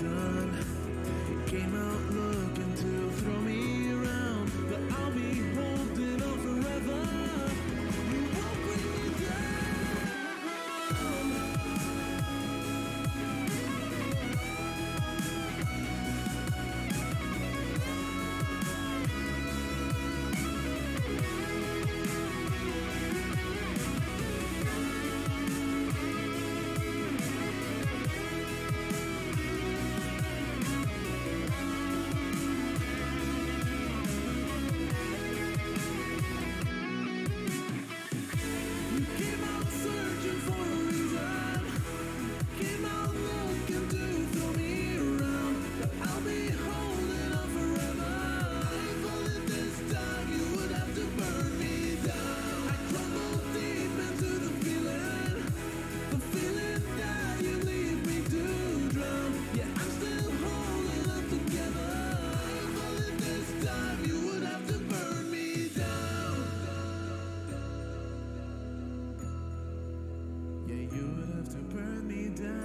done. Came out looking to throw me around, but I'll be holding on forever. You won't bring me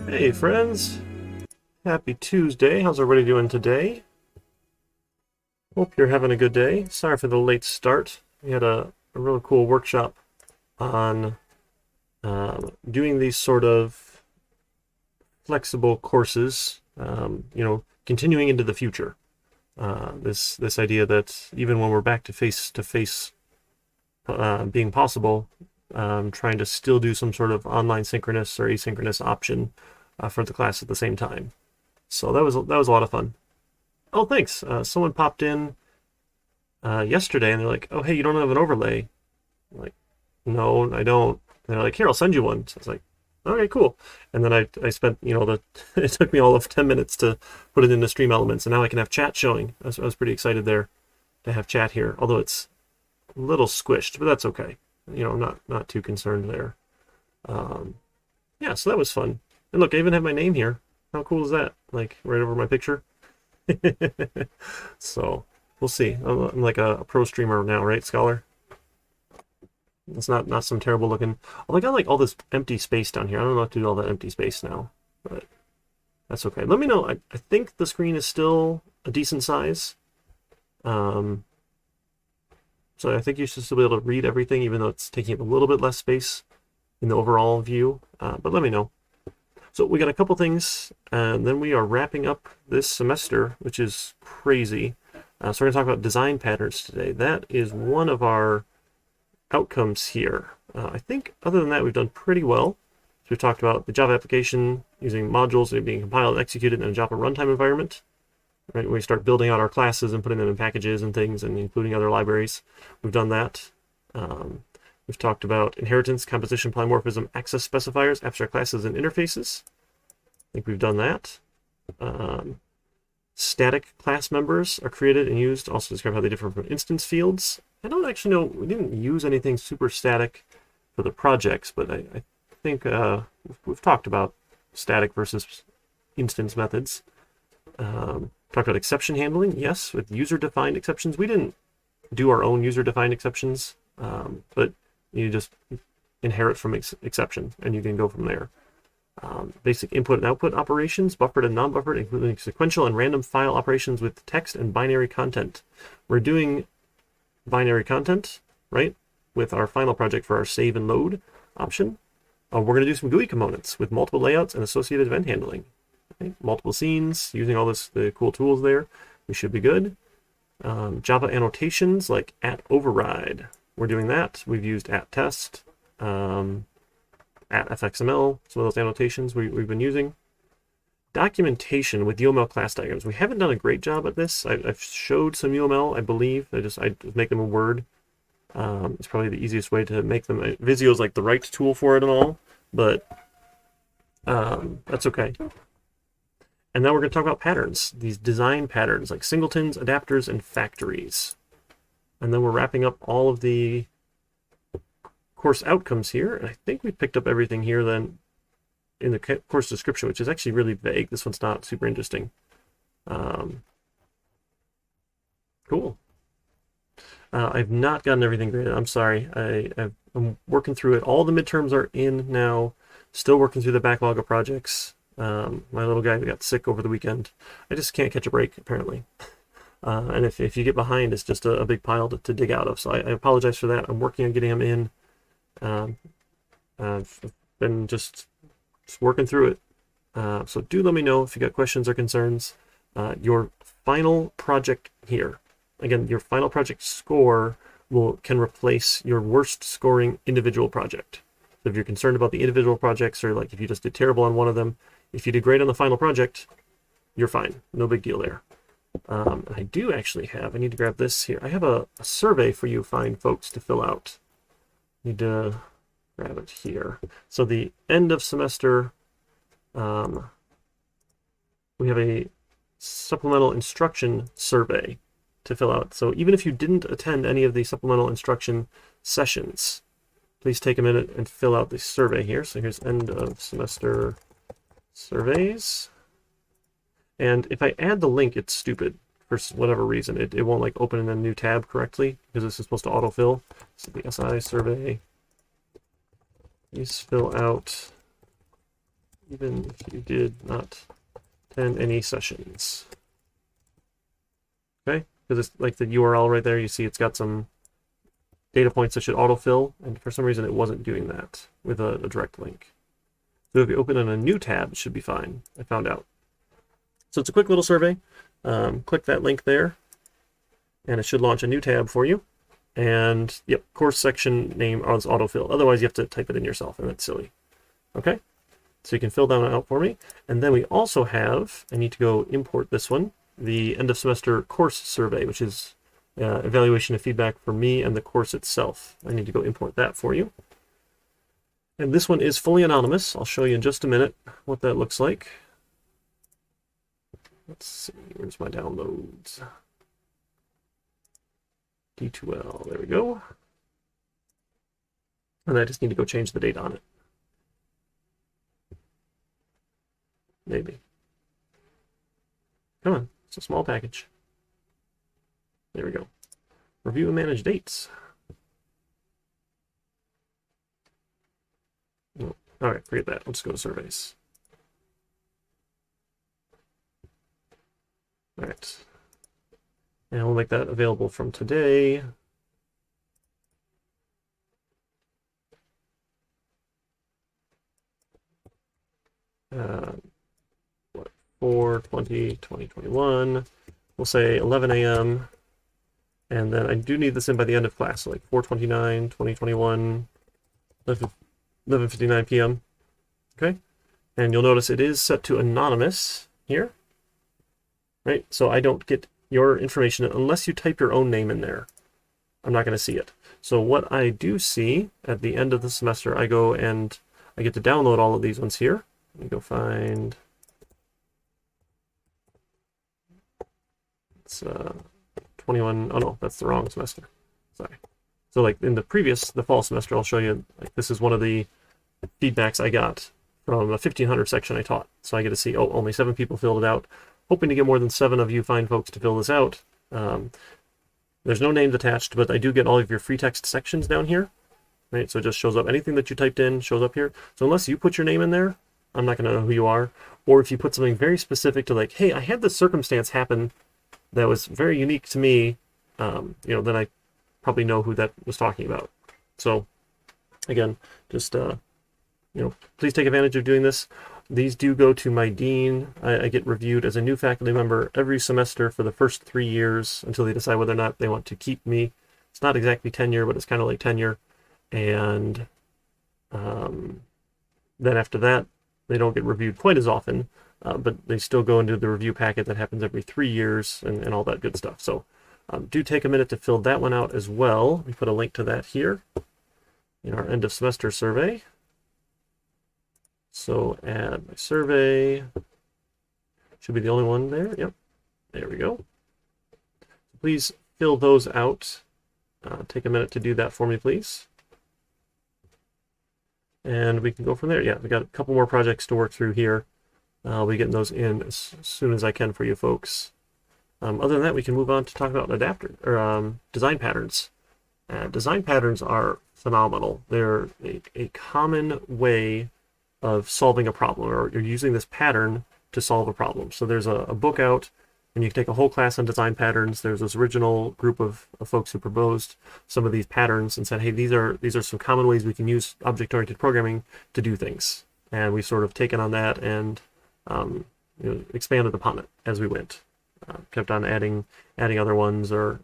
Hey friends, happy Tuesday. How's everybody doing today? Hope you're having a good day. Sorry for the late start. We had a really cool workshop on doing these sort of flexible courses, continuing into the future. This idea that even when we're back to face-to-face being possible, trying to still do some sort of online synchronous or asynchronous option for the class at the same time. So that was a lot of fun. Oh, thanks. Someone popped in yesterday and they're like, "Oh, hey, you don't have an overlay?" I'm like, "No, I don't." And they're like, "Here, I'll send you one." So I was like, "Okay, cool." And then I spent, it took me all of 10 minutes to put it into Stream Elements, and now I can have chat showing. I was pretty excited there to have chat here, although it's a little squished, but that's okay. Not too concerned there. Yeah, so that was fun. And look, I even have my name here. How cool is that? Like, right over my picture. So, we'll see. I'm like a pro streamer now, right, Scholar? It's not some terrible looking... Oh, I got like all this empty space down here. I don't know what to do with all that empty space now, but that's okay. Let me know. I think the screen is still a decent size. So I think you should still be able to read everything, even though it's taking up a little bit less space in the overall view. But let me know. So we got a couple things, and then we are wrapping up this semester, which is crazy. So we're going to talk about design patterns today. That is one of our outcomes here. I think other than that, we've done pretty well. So we've talked about the Java application using modules that are being compiled and executed in a Java runtime environment. Right, when we start building out our classes and putting them in packages and things and including other libraries. We've done that. We've talked about inheritance, composition, polymorphism, access specifiers, abstract classes, and interfaces. I think we've done that. Static class members are created and used. Also describe how they differ from instance fields. I don't actually know, we didn't use anything super static for the projects, but I think we've talked about static versus instance methods. Talked about exception handling, yes, with user-defined exceptions. We didn't do our own user-defined exceptions, but you just inherit from exception, and you can go from there. Basic input and output operations, buffered and non-buffered, including sequential and random file operations with text and binary content. We're doing binary content, right, with our final project for our save and load option. We're going to do some GUI components with multiple layouts and associated event handling. Okay, multiple scenes, using all the cool tools there. We should be good. Java annotations like @override. We're doing that. We've used @test, @fxml, some of those annotations we've been using. Documentation with UML class diagrams. We haven't done a great job at this. I've showed some UML, I believe. I just make them in Word. It's probably the easiest way to make them. Visio is like the right tool for it and all, but that's okay. And now we're going to talk about patterns, these design patterns like singletons, adapters, and factories. And then we're wrapping up all of the course outcomes here. And I think we picked up everything here then in the course description, which is actually really vague. This one's not super interesting. Cool. I've not gotten everything graded. I'm sorry. I'm working through it. All the midterms are in now. Still working through the backlog of projects. My little guy got sick over the weekend. I just can't catch a break, apparently. And if you get behind, it's just a big pile to dig out of. So I apologize for that. I'm working on getting him in. I've been just working through it. So do let me know if you got questions or concerns. Your final project here. Again, your final project score can replace your worst scoring individual project. So if you're concerned about the individual projects, or like if you just did terrible on one of them, if you did great on the final project, you're fine. No big deal there. I do actually have, I need to grab this here. I have a survey for you fine folks to fill out. Need to grab it here. So the end of semester, we have a supplemental instruction survey to fill out. So even if you didn't attend any of the supplemental instruction sessions, please take a minute and fill out the survey here. So here's end of semester surveys. And if I add the link, it's stupid for whatever reason. It won't like open in a new tab correctly because this is supposed to autofill. So the SI survey, please fill out even if you did not attend any sessions. Okay, because it's like the URL right there. You see it's got some data points that should autofill, and for some reason it wasn't doing that with a direct link. So if you open in a new tab, it should be fine. I found out. So it's a quick little survey. Click that link there, and it should launch a new tab for you. And yep, course section name is autofill. Otherwise, you have to type it in yourself, and that's silly. Okay, so you can fill that one out for me. And then we also have, I need to go import this one, the end of semester course survey, which is evaluation and feedback for me and the course itself. I need to go import that for you. And this one is fully anonymous. I'll show you in just a minute what that looks like. Let's see, where's my downloads? D2L, there we go. And I just need to go change the date on it. Maybe. Come on, it's a small package. There we go. Review and manage dates. Oh, all right, forget that. Let's go to surveys. All right. And we'll make that available from today. What, 4/20/2021. We'll say 11 a.m. And then I do need this in by the end of class, so like 4/29/2021, 11:59 p.m. Okay. And you'll notice it is set to anonymous here. Right? So I don't get your information unless you type your own name in there. I'm not going to see it. So what I do see at the end of the semester, I go and I get to download all of these ones here. Let me go find. It's 21. Oh no, that's the wrong semester. Sorry. So like in the fall semester, I'll show you. Like this is one of the feedbacks I got from a 1500 section I taught. So I get to see, oh, only 7 people filled it out. Hoping to get more than 7 of you fine folks to fill this out. There's no names attached, but I do get all of your free text sections down here. Right, so it just shows up. Anything that you typed in shows up here. So unless you put your name in there, I'm not going to know who you are. Or if you put something very specific to like, hey, I had this circumstance happen that was very unique to me, then I probably know who that was talking about. So again, just, please take advantage of doing this. These do go to my dean. I get reviewed as a new faculty member every semester for the first 3 years until they decide whether or not they want to keep me. It's not exactly tenure, but it's kind of like tenure. And then after that, they don't get reviewed quite as often, but they still go into the review packet that happens every 3 years and all that good stuff. So do take a minute to fill that one out as well. We put a link to that here in our end of semester survey. So add my survey. Should be the only one there. Yep. There we go. Please fill those out. Take a minute to do that for me, please. And we can go from there. Yeah, we got a couple more projects to work through here. I'll be getting those in as soon as I can for you folks. Other than that, we can move on to talk about design patterns. Design patterns are phenomenal. They're a common way of solving a problem, or you're using this pattern to solve a problem. So there's a book out, and you can take a whole class on design patterns. There's this original group of folks who proposed some of these patterns and said, hey, these are some common ways we can use object-oriented programming to do things. And we've sort of taken on that and expanded upon it as we went. Kept on adding other ones, or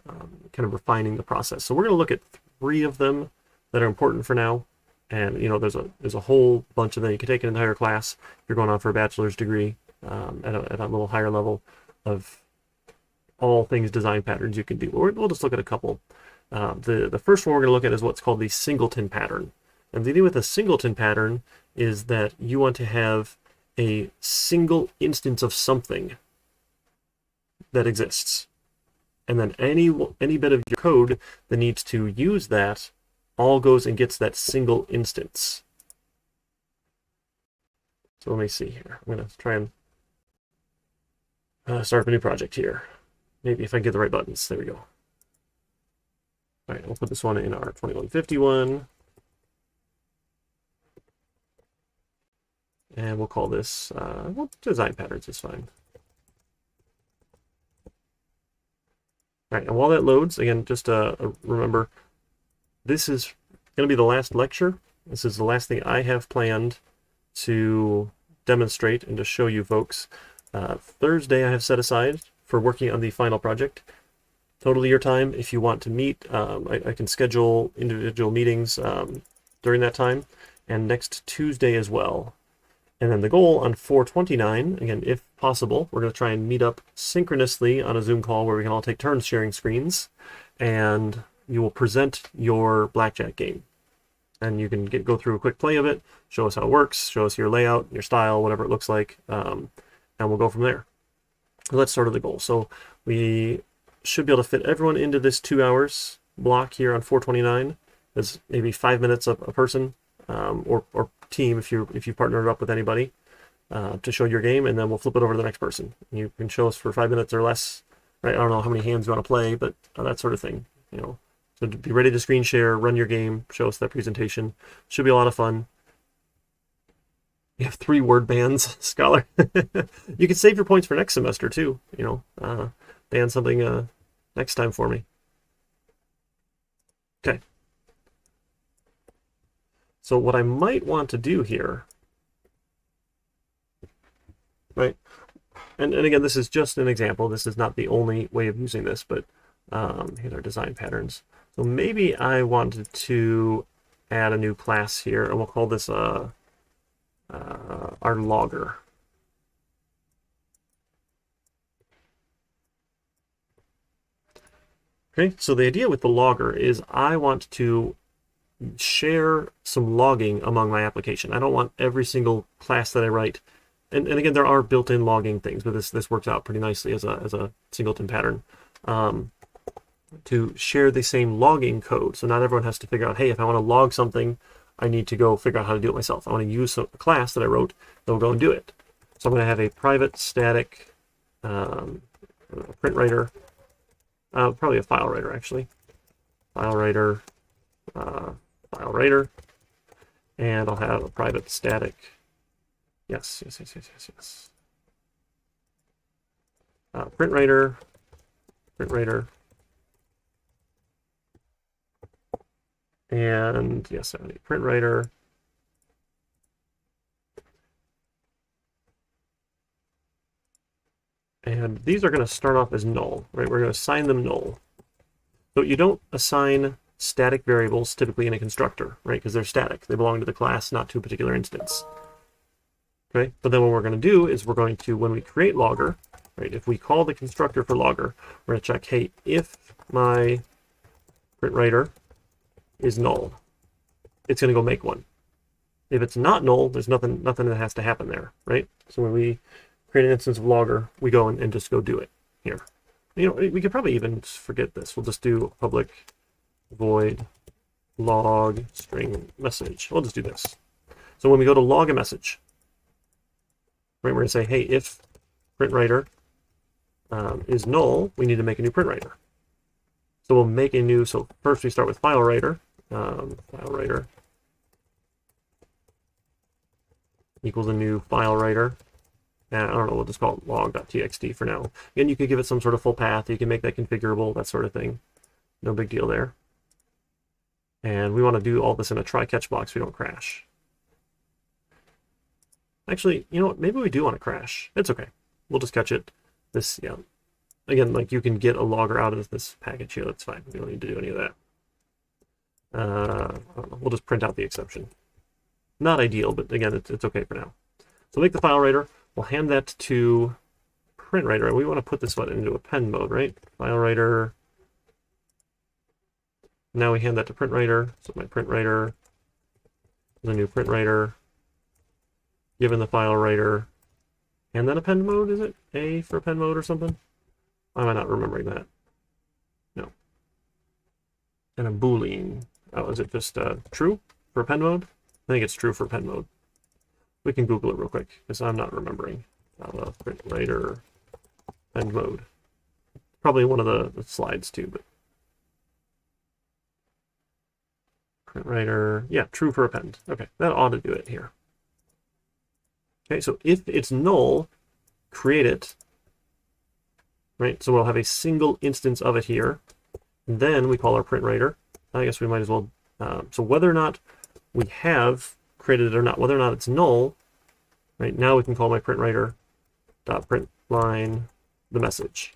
kind of refining the process. So we're going to look at 3 of them that are important for now. And there's a whole bunch of them. You can take an entire class if you're going on for a bachelor's degree at a little higher level of all things design patterns you can do. We'll just look at a couple. The first one we're going to look at is what's called the Singleton Pattern. And the idea with a Singleton Pattern is that you want to have a single instance of something that exists. And then any bit of your code that needs to use that all goes and gets that single instance. So let me see here. I'm going to try and start up a new project here. Maybe if I get the right buttons. There we go. All right, we'll put this one in our 2151. And we'll call this, design patterns is fine. All right, and while that loads, again, just remember, this is going to be the last lecture. This is the last thing I have planned to demonstrate and to show you folks. Thursday I have set aside for working on the final project. Totally your time. If you want to meet, I can schedule individual meetings during that time, and next Tuesday as well. And then the goal on 4/29, again, if possible, we're going to try and meet up synchronously on a Zoom call where we can all take turns sharing screens, and you will present your blackjack game. And you can go through a quick play of it, show us how it works, show us your layout, your style, whatever it looks like, and we'll go from there. So that's sort of the goal. So we should be able to fit everyone into this 2 hours block here on 4/29. There's maybe 5 minutes a person, or team if you partnered up with anybody to show your game, and then we'll flip it over to the next person. You can show us for 5 minutes or less. Right? I don't know how many hands you want to play, but that sort of thing. So be ready to screen share, run your game, show us that presentation. Should be a lot of fun. You have 3 word bans, Scholar. You can save your points for next semester too. Ban something next time for me. Okay. So what I might want to do here, right? And again, this is just an example. This is not the only way of using this, but here's our design patterns. So maybe I wanted to add a new class here, and we'll call this our logger. Okay, so the idea with the logger is I want to share some logging among my application. I don't want every single class that I write, and again, there are built-in logging things, but this works out pretty nicely as a singleton pattern, to share the same logging code. So not everyone has to figure out, hey, if I want to log something, I need to go figure out how to do it myself. I want to use a class that I wrote that will go and do it. So I'm going to have a private static print writer, probably a file writer actually, file writer, and I'll have a private static, yes, print writer, and yes, I need print writer, and these are going to start off as null, right? We're going to assign them null. So you don't assign static variables typically in a constructor, right? Because they're static. They belong to the class, not to a particular instance. Okay, but then what we're going to do is we're going to, when we create logger, right, if we call the constructor for logger, we're going to check, hey, if my print writer is null, it's going to go make one. If it's not null, there's nothing that has to happen there, right? So when we create an instance of logger, we go and just go do it here. We could probably even forget this. We'll just do public void log string message. We'll just do this. So when we go to log a message, right, we're going to say, hey, if print writer is null, we need to make a new print writer. So we'll make a new, so first we start with file writer, equals a new file writer. And I don't know, we'll just call it log.txt for now. Again, you could give it some sort of full path. You can make that configurable, that sort of thing. No big deal there. And we want to do all this in a try-catch block so we don't crash. Actually, you know what? Maybe we do want to crash. It's okay. We'll just catch it. This, yeah. Again, like you can get a logger out of this package here. That's fine. We don't need to do any of that. I don't know. We'll just print out the exception. Not ideal, but again, it's okay for now. So make the file writer. We'll hand that to print writer. We want to put this one into append mode, right? File writer. Now we hand that to print writer. So my print writer is a new print writer. Given the file writer. And then append mode, is it? A for append mode or something? Why am I not remembering that? No. And a boolean. Oh, is it just true for append mode? I think it's true for append mode. We can Google it real quick, because I'm not remembering. Print writer, append mode. Probably one of the slides too, but print writer, yeah, true for append. Okay, that ought to do it here. Okay, so if it's null, create it. Right, so we'll have a single instance of it here. And then we call our print writer. I guess we might as well. So whether or not we have created it or not, whether or not it's null, right, now we can call my print writer dot print line the message.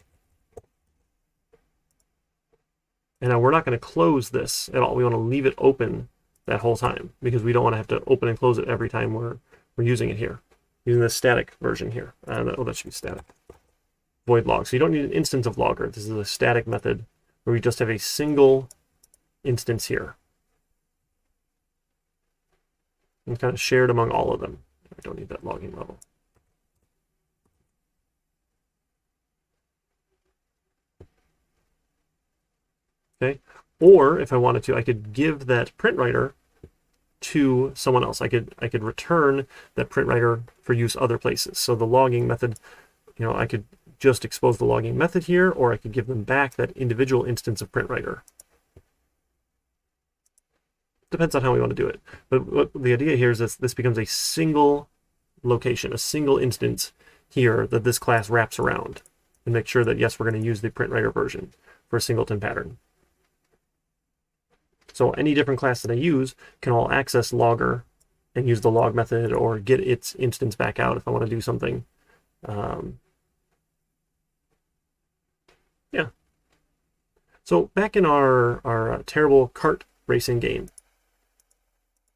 And now we're not going to close this at all. We want to leave it open that whole time because we don't want to have to open and close it every time we're using it here. Using the static version here. Oh, that should be static. Void log. So you don't need an instance of logger. This is a static method where we just have a single instance here. And kind of shared among all of them. I don't need that logging level. Okay. Or if I wanted to, I could give that print writer to someone else. I could return that print writer for use other places. So the logging method, you know, I could just expose the logging method here, or I could give them back that individual instance of print writer. Depends on how we want to do it. But what the idea here is that this becomes a single location, a single instance here that this class wraps around and make sure that, yes, we're going to use the print writer version for a singleton pattern. So any different class that I use can all access logger and use the log method or get its instance back out if I want to do something. Yeah. So back in our terrible kart racing game,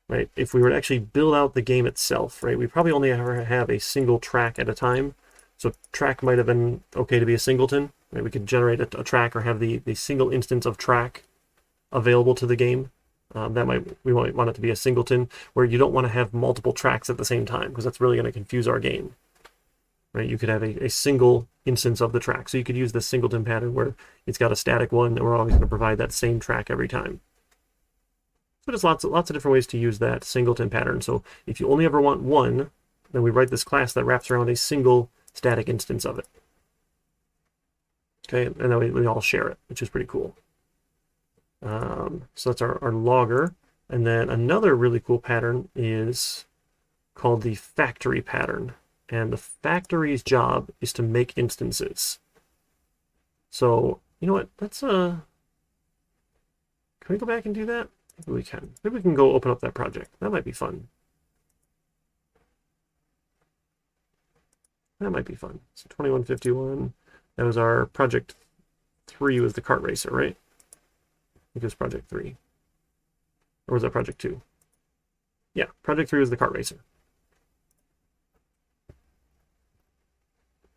right? If we were to actually build out the game itself, right? We probably only ever have a single track at a time. So track might have been okay to be a singleton, right? We could generate a track or have the single instance of track available to the game. We might want it to be a singleton where you don't want to have multiple tracks at the same time because that's really going to confuse our game. Right? You could have a single instance of the track. So you could use this singleton pattern where it's got a static one and we're always going to provide that same track every time. So there's lots of different ways to use that singleton pattern. So if you only ever want one, then we write this class that wraps around a single static instance of it. Okay, and then we all share it, which is pretty cool. So that's our logger. And then another really cool pattern is called the factory pattern. And the factory's job is to make instances. So, you know what? Let's, can we go back and do that? Maybe we can. Maybe we can go open up that project. That might be fun. That might be fun. So 2151. That was our project 3 was the kart racer, right? I think it was project 3. Or was that project 2? Yeah, project 3 was the kart racer.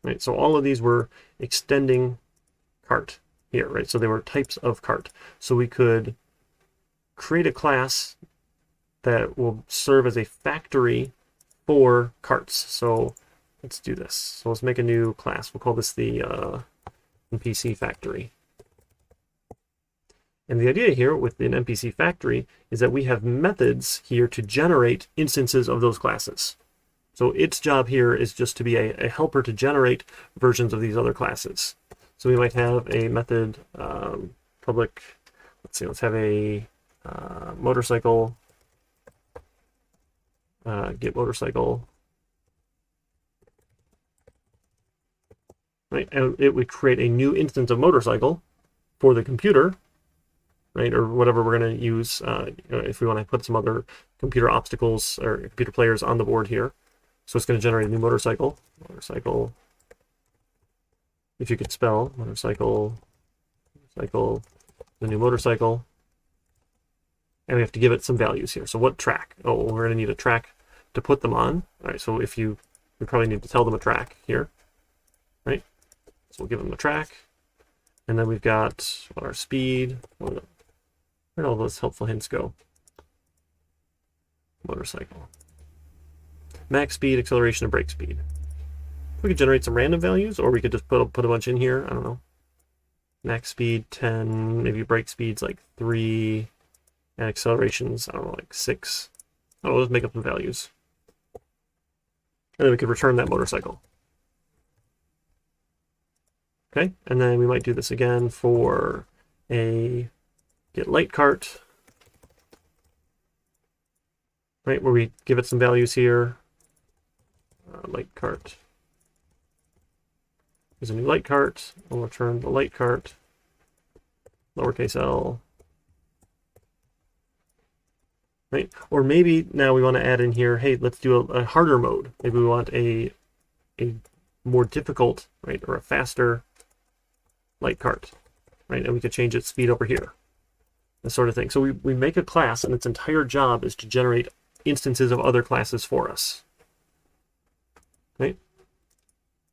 Right, so all of these were extending kart here, right? So they were types of kart. So we could create a class that will serve as a factory for karts. So let's do this. So let's make a new class. We'll call this the NPC factory. And the idea here with an NPC factory is that we have methods here to generate instances of those classes. So its job here is just to be a helper to generate versions of these other classes. So we might have a method public, let's have a motorcycle, get motorcycle right? And it would create a new instance of motorcycle for the computer, right? Or whatever we're going to use if we want to put some other computer obstacles or computer players on the board here. So it's going to generate a new motorcycle. Motorcycle, if you could spell, motorcycle, motorcycle, the new motorcycle. And we have to give it some values here. So what track? Oh, we're going to need a track to put them on. All right, so we probably need to tell them a track here, right? So we'll give them a track. And then we've got what our speed. Where'd all those helpful hints go? Motorcycle. Max speed, acceleration, and brake speed. We could generate some random values, or we could just put a bunch in here. I don't know. Max speed 10, maybe brake speed's like 3, and accelerations, I don't know, like 6. I don't know, let's make up some values. And then we could return that motorcycle. Okay, and then we might do this again for a get light cart, right, where we give it some values here. Light cart. Here's a new light cart. We'll return the light cart, lowercase l. Right? Or maybe now we want to add in here, hey, let's do a harder mode. Maybe we want a more difficult, right, or a faster light cart, right? And we could change its speed over here, this sort of thing. So we make a class, and its entire job is to generate instances of other classes for us, right?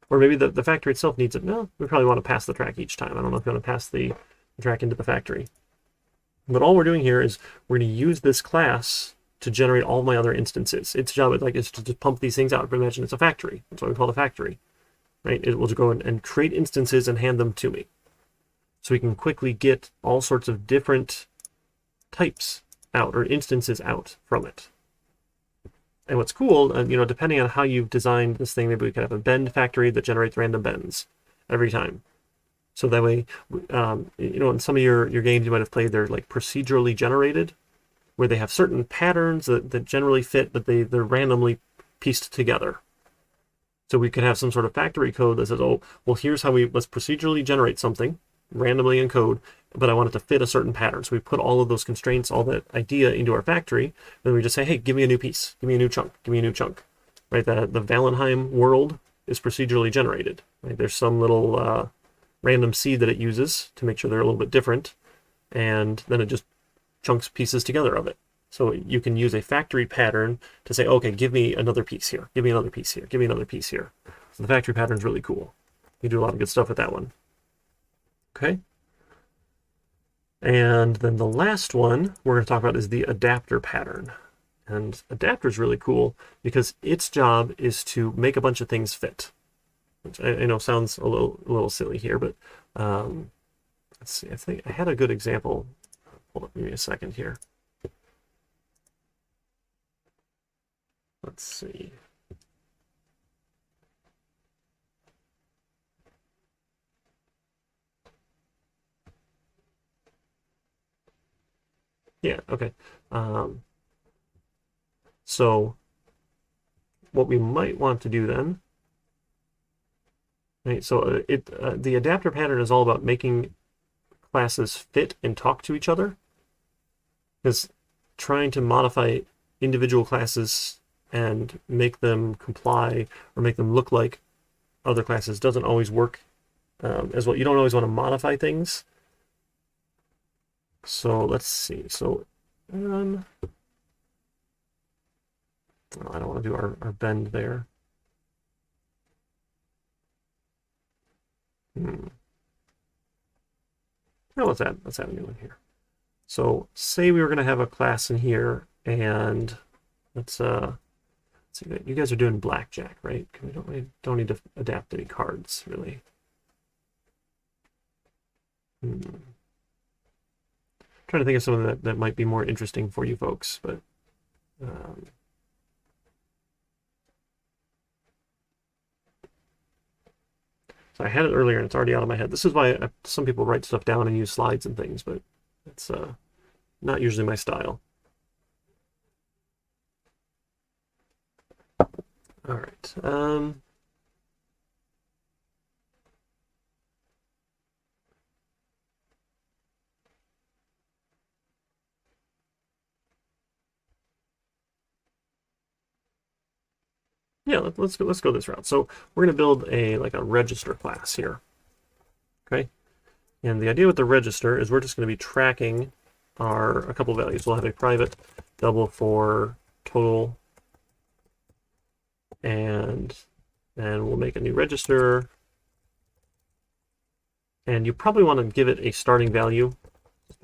Or maybe the factory itself needs it. No, we probably want to pass the track each time. I don't know if you want to pass the track into the factory. But all we're doing here is we're going to use this class to generate all my other instances. Its job is to just pump these things out. But imagine it's a factory. That's what we call the factory, right? It will just go and create instances and hand them to me. So we can quickly get all sorts of different types out or instances out from it. And what's cool, depending on how you've designed this thing, maybe we could have a bend factory that generates random bends every time. So that way, in some of your games you might have played, they're like procedurally generated, where they have certain patterns that generally fit, but they're randomly pieced together. So we could have some sort of factory code that says, oh, well, here's how let's procedurally generate something randomly in code, but I want it to fit a certain pattern. So we put all of those constraints, all that idea into our factory, and then we just say, hey, give me a new piece, give me a new chunk, give me a new chunk, right? The Valheim world is procedurally generated, right? There's some little random seed that it uses to make sure they're a little bit different, and then it just chunks pieces together of it. So you can use a factory pattern to say, okay, give me another piece here, give me another piece here, give me another piece here. So the factory pattern is really cool. You do a lot of good stuff with that one. Okay. And then the last one we're going to talk about is the adapter pattern. And adapter is really cool because its job is to make a bunch of things fit. Which I know sounds a little silly here, but let's see. I think I had a good example. Hold on, give me a second here. Let's see. Yeah, okay. So what we might want to do then, right? So the adapter pattern is all about making classes fit and talk to each other. Because trying to modify individual classes and make them comply or make them look like other classes doesn't always work as well. You don't always want to modify things. So let's see. So I don't want to do our bend there. No, let's add a new one here. So say we were going to have a class in here, and let's see. You guys are doing blackjack, right? We don't need to adapt any cards, really. Trying to think of something that might be more interesting for you folks, but so I had it earlier and it's already out of my head. This is why some people write stuff down and use slides and things, but it's not usually my style. All right. Yeah, let's go this route. So we're going to build a register class here. Okay, and the idea with the register is we're just going to be tracking a couple values. We'll have a private double for total, and then we'll make a new register. And you probably want to give it a starting value,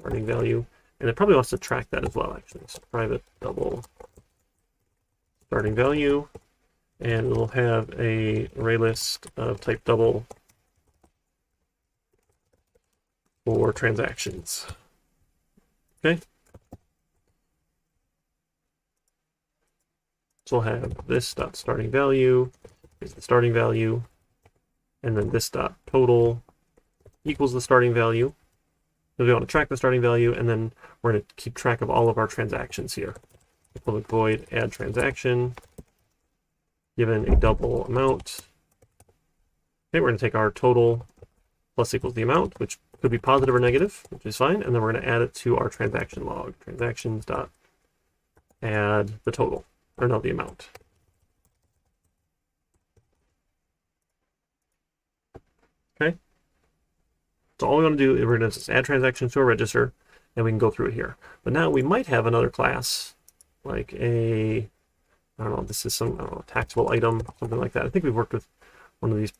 and it probably wants to track that as well, actually. So private double starting value, and we'll have a array list of type double for transactions. Okay. So we'll have this dot starting value is the starting value, and then this dot total equals the starting value. So we want to track the starting value, and then we're going to keep track of all of our transactions here. Public void add transaction given a double amount. Okay, we're going to take our total plus equals the amount, which could be positive or negative, which is fine, and then we're going to add it to our transaction log. Transactions dot add the total, or no, the amount. Okay. So all we want to do is we're going to just add transactions to a register, and we can go through it here. But now we might have another class, like I don't know, this is some taxable item, something like that. I think we've worked with one of these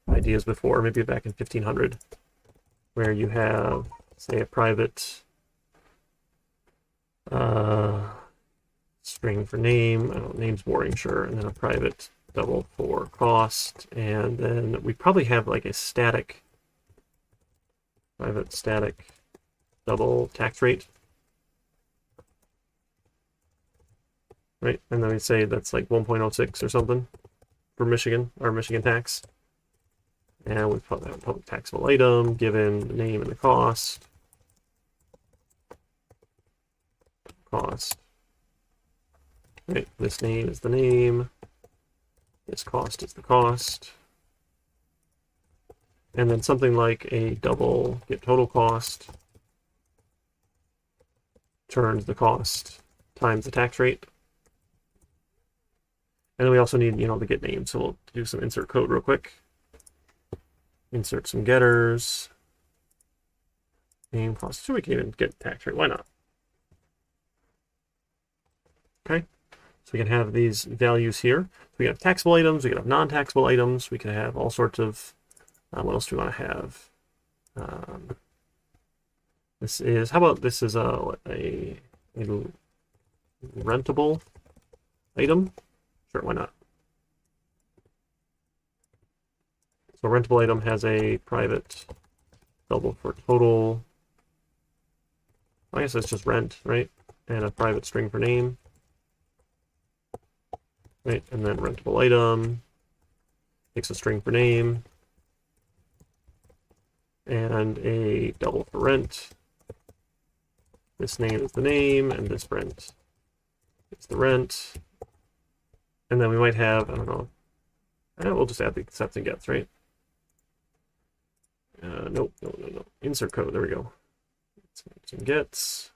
ideas before, maybe back in 1500, where you have, say, a private string for name. I don't know, name's boring, sure, and then a private double for cost, and then we probably have like a static private static double tax rate, right? And then we say that's like 1.06 or something for Michigan, our Michigan tax. And we put that public taxable item given the name and the cost. Right, this name is the name. This cost is the cost. And then something like a double get total cost turns the cost times the tax rate. And then we also need, the get name. So we'll do some insert code real quick. Insert some getters. Name cost. So we can even get tax rate. Why not? Okay. So we can have these values here. We can have taxable items. We can have non-taxable items. We can have all sorts of. What else do we want to have? How about this is a rentable item? Sure, why not? So rentable item has a private double for total. I guess it's just rent, right? And a private string for name. Right, and then rentable item takes a string for name and a double for rent. This name is the name, and this rent is the rent. And then we might have, I don't know, we'll just add the sets and gets, right? Nope, no. Insert code, there we go. Sets and gets.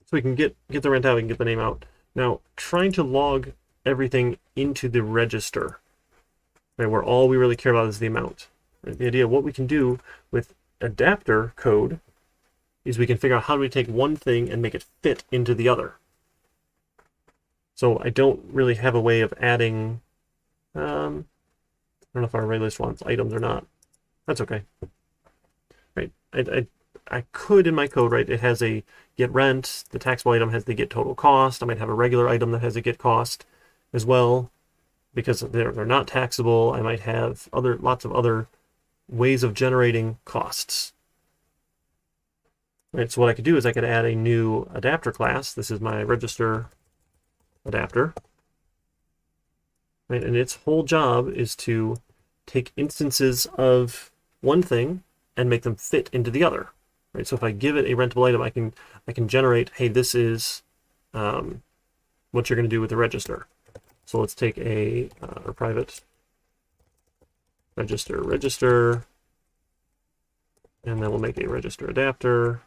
So we can get the rent out, we can get the name out. Now, trying to log everything into the register, right, where all we really care about is the amount. Right? The idea of what we can do with adapter code is we can figure out how do we take one thing and make it fit into the other. So I don't really have a way of adding, I don't know if our array list wants items or not. That's okay. Right, I could in my code, right, it has a get rent, the taxable item has the get total cost. I might have a regular item that has a get cost as well, because they're not taxable. I might have lots of other ways of generating costs. Right, so what I could do is I could add a new adapter class. This is my register adapter. Right, and its whole job is to take instances of one thing and make them fit into the other. Right, so if I give it a rentable item, I can generate, hey, this is what you're going to do with the register. So let's take a private register, and then we'll make a register adapter.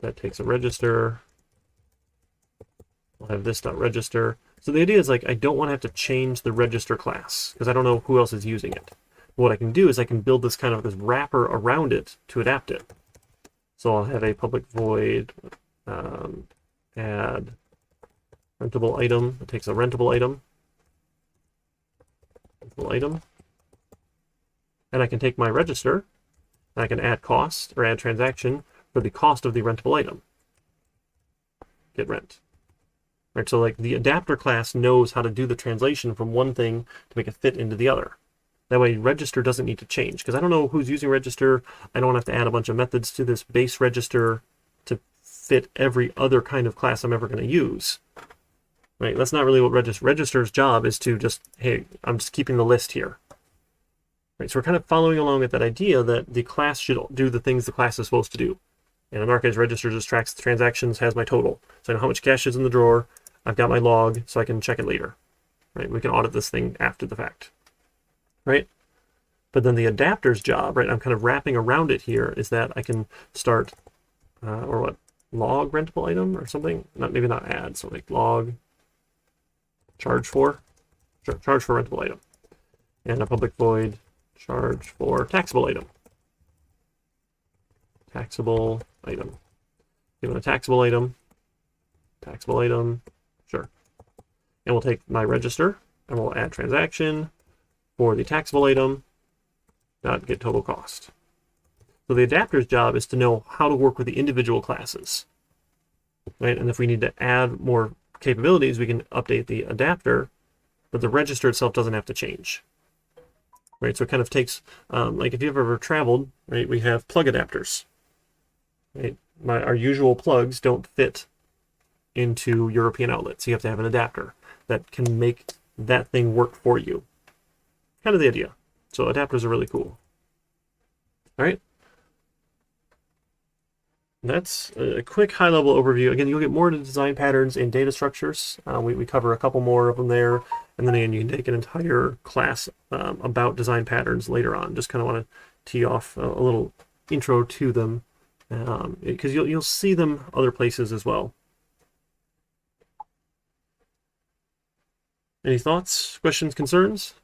That takes a register, We'll have this dot register. So the idea is like I don't want to have to change the register class because I don't know who else is using it. What I can do is I can build this kind of this wrapper around it to adapt it. So I'll have a public void add rentable item. It takes a rentable item. And I can take my register and I can add cost or add transaction for the cost of the rentable item. Get rent. Right, so like the adapter class knows how to do the translation from one thing to make it fit into the other. That way register doesn't need to change because I don't know who's using register. I don't have to add a bunch of methods to this base register to fit every other kind of class I'm ever going to use. Right, that's not really what register's job is to just, hey, I'm just keeping the list here. Right, so we're kind of following along with that idea that the class should do the things the class is supposed to do. And in our case, register just tracks the transactions, has my total. So I know how much cash is in the drawer. I've got my log, so I can check it later. Right, we can audit this thing after the fact. Right? But then the adapter's job, right, I'm kind of wrapping around it here, is that I can start, or what, log rentable item or something? Maybe not add, so like log charge for rentable item. And a public void charge for taxable item. Taxable item. Given a taxable item, sure. And we'll take my register and we'll add transaction for the taxable item, dot get total cost. So the adapter's job is to know how to work with the individual classes. Right? And if we need to add more capabilities, we can update the adapter, but the register itself doesn't have to change. Right? So it kind of takes, like if you've ever traveled, right, we have plug adapters. Right? Our usual plugs don't fit into European outlets. You have to have an adapter that can make that thing work for you. Kind of the idea. So adapters are really cool. All right. That's a quick high-level overview. Again, you'll get more into design patterns and data structures. We cover a couple more of them there. And then again, you can take an entire class about design patterns later on. Just kind of want to tee off a little intro to them because you'll see them other places as well. Any thoughts, questions, concerns?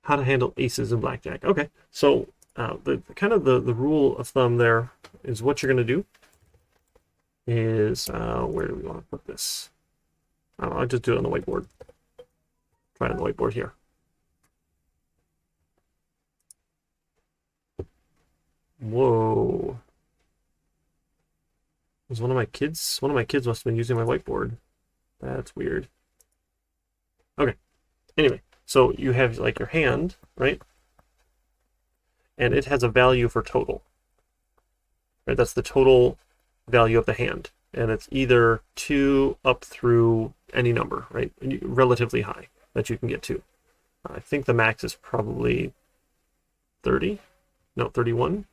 How to handle aces in blackjack. Okay, so the kind of the rule of thumb there is what you're going to do is where do we want to put this? I'll just do it on the whiteboard. Try it on the whiteboard here. Whoa. Was one of my kids? One of my kids must have been using my whiteboard. That's weird. Okay. Anyway, so you have like your hand, right? And it has a value for total. Right? That's the total value of the hand. And it's either 2 up through any number, right? Relatively high that you can get to. I think the max is probably 30. No, 31.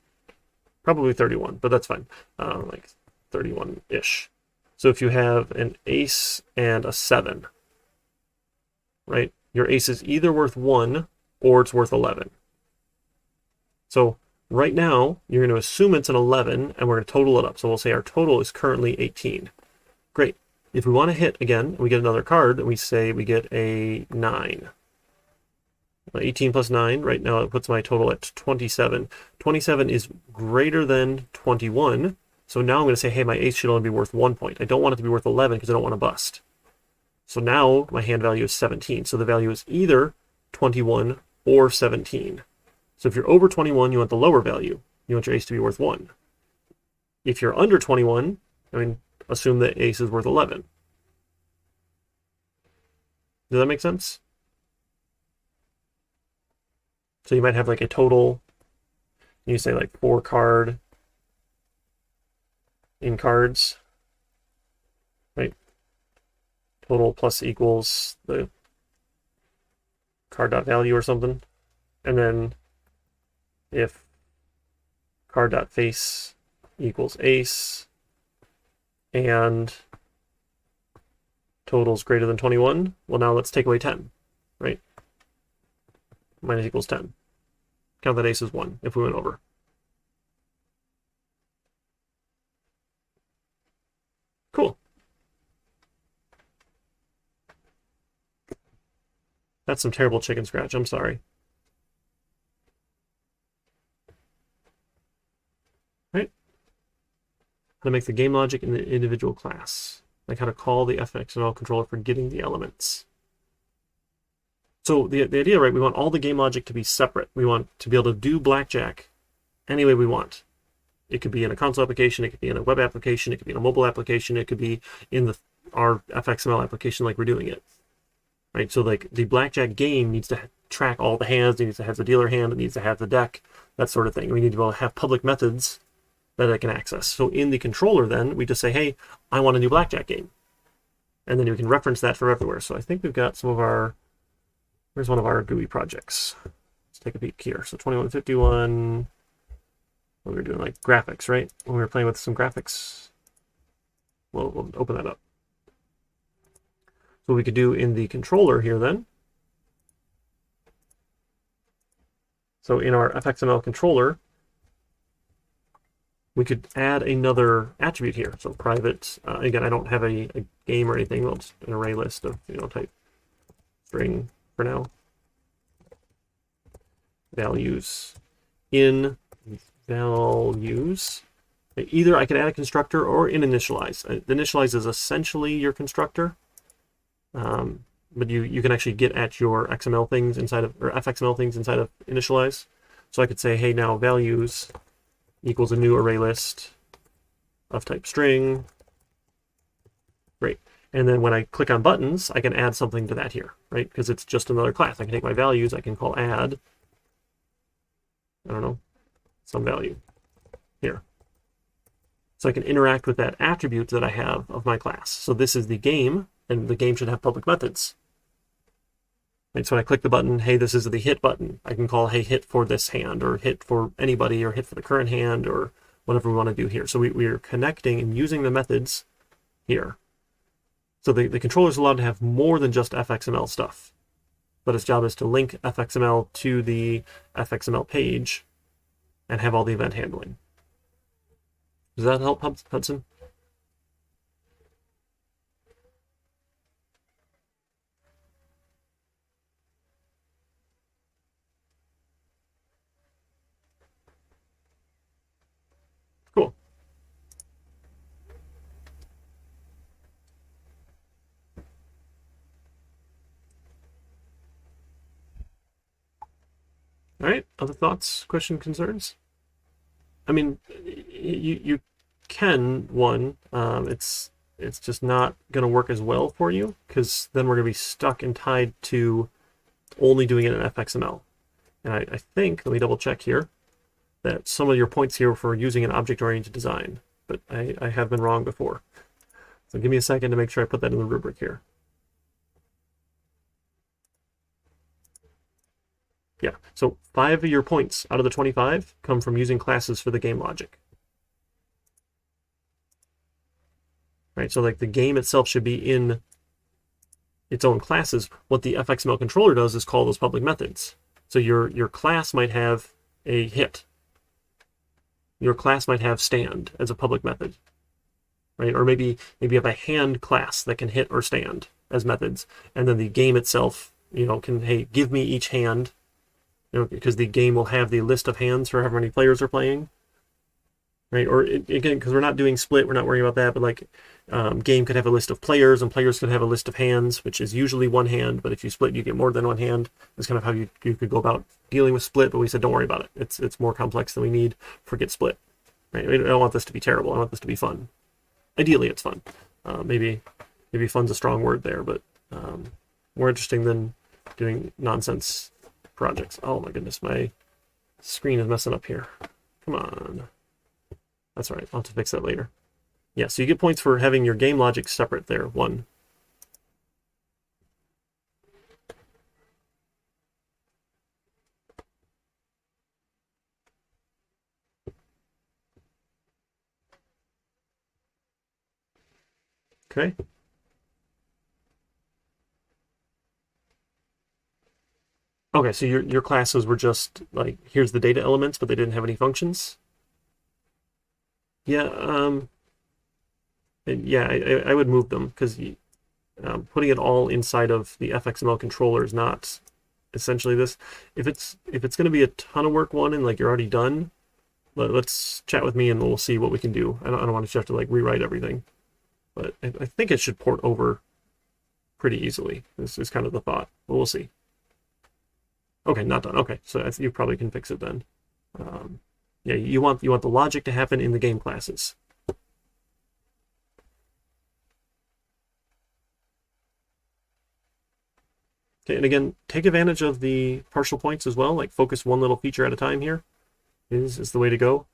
Probably 31, but that's fine. Like 31-ish. So if you have an ace and a 7, right? Your ace is either worth 1 or it's worth 11. So right now, you're going to assume it's an 11, and we're going to total it up. So we'll say our total is currently 18. Great. If we want to hit again, we get another card, and we say we get a 9. 18 plus 9, right now it puts my total at 27. 27 is greater than 21. So now I'm going to say, hey, my ace should only be worth 1 point. I don't want it to be worth 11 because I don't want to bust. So now my hand value is 17. So the value is either 21 or 17. So if you're over 21, you want the lower value. You want your ace to be worth 1. If you're under 21, assume that ace is worth 11. Does that make sense? So you might have like a total, you say like 4 card in cards, right? Total plus equals the card dot value or something. And then if card dot face equals ace, and total's greater than 21. Well, now let's take away 10, right? Minus equals 10. Count that ace as 1 if we went over. Cool. That's some terrible chicken scratch. I'm sorry. Right? How to make the game logic in the individual class. Like how to call the FXML controller for getting the elements. So the idea, right, we want all the game logic to be separate. We want to be able to do blackjack any way we want. It could be in a console application, it could be in a web application, it could be in a mobile application, it could be in our FXML application like we're doing it. Right, so like the blackjack game needs to track all the hands, it needs to have the dealer hand, it needs to have the deck, that sort of thing. We need to be able to have public methods that I can access. So in the controller then, we just say, hey, I want a new blackjack game. And then we can reference that from everywhere. So I think we've got some of our, where's one of our GUI projects? Let's take a peek here. So 2151, we were doing like graphics, right? When we were playing with some graphics. We'll open that up. So what we could do in the controller here then. So in our FXML controller, we could add another attribute here. So private, again, I don't have a game or anything. We'll just an array list of, type string for now. Values in values. Either I can add a constructor or in initialize. The initialize is essentially your constructor. But you can actually get at your XML things inside of, or FXML things inside of initialize. So I could say, hey, now values equals a new array list of type string. Great. And then when I click on buttons, I can add something to that here, right? Because it's just another class. I can take my values, I can call add, I don't know, some value here. So I can interact with that attribute that I have of my class. So this is the game, and the game should have public methods. Right, so when I click the button, hey, this is the hit button. I can call, hey, hit for this hand, or hit for anybody, or hit for the current hand, or whatever we want to do here. So we are connecting and using the methods here. So the controller is allowed to have more than just FXML stuff. But its job is to link FXML to the FXML page and have all the event handling. Does that help, Hudson? Cool. All right, other thoughts, questions, concerns? I mean, you can, it's just not going to work as well for you, because then we're going to be stuck and tied to only doing it in FXML. And I think, let me double check here, that some of your points here for using an object-oriented design, but I have been wrong before. So give me a second to make sure I put that in the rubric here. Yeah, so 5 of your points out of the 25 come from using classes for the game logic. Right, so like the game itself should be in its own classes. What the FXML controller does is call those public methods. So your class might have a hit. Your class might have stand as a public method, right? Or maybe you have a hand class that can hit or stand as methods, and then the game itself, can, hey, give me each hand, because the game will have the list of hands for however many players are playing, right? Or again, because we're not doing split, we're not worrying about that, but like game could have a list of players, and players could have a list of hands, which is usually one hand, but if you split, you get more than one hand. That's kind of how you could go about dealing with split, but we said don't worry about it. It's more complex than we need. Forget split. Right? I don't want this to be terrible. I want this to be fun. Ideally, it's fun. Maybe fun's a strong word there, but more interesting than doing nonsense projects. Oh my goodness, my screen is messing up here. Come on. That's all right. I'll have to fix that later. Yeah, so you get points for having your game logic separate there. 1. Okay. Okay, so your classes were just like, here's the data elements, but they didn't have any functions? Yeah, yeah, I would move them because putting it all inside of the FXML controller is not essentially this. If it's going to be a ton of work one and like you're already done, let's chat with me and we'll see what we can do. I don't want to have to like rewrite everything, but I think it should port over pretty easily. This is kind of the thought, but we'll see. Okay, not done. Okay, so you probably can fix it then. Yeah, you want the logic to happen in the game classes. Okay, and again, take advantage of the partial points as well. Like focus one little feature at a time here is the way to go.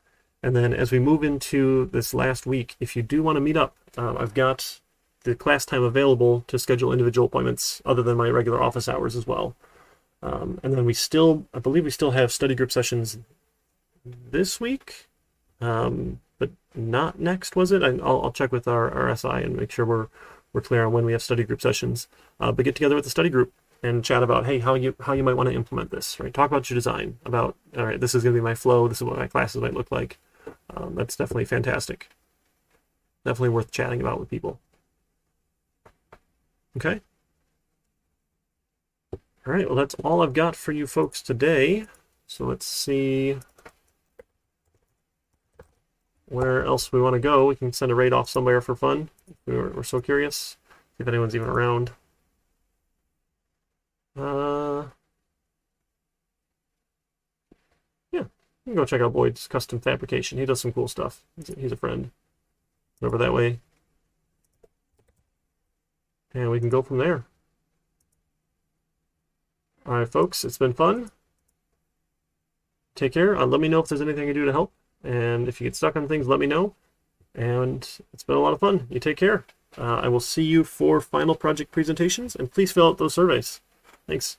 And then as we move into this last week, if you do want to meet up, I've got the class time available to schedule individual appointments other than my regular office hours as well. And then I believe we still have study group sessions this week, but not next, was it? I'll check with our SI and make sure we're clear on when we have study group sessions. But get together with the study group and chat about, hey, how you might want to implement this, right? Talk about your design, about, all right, this is going to be my flow, this is what my classes might look like. That's definitely fantastic. Definitely worth chatting about with people. Okay. All right, well, that's all I've got for you folks today. So let's see where else we want to go. We can send a raid off somewhere for fun. We're so curious. See if anyone's even around. Yeah, you can go check out Boyd's Custom Fabrication. He does some cool stuff. He's a friend. Over that way. And we can go from there. All right, folks, it's been fun. Take care. Let me know if there's anything I can do to help. And if you get stuck on things, let me know. And it's been a lot of fun. You take care. I will see you for final project presentations, and please fill out those surveys. Thanks.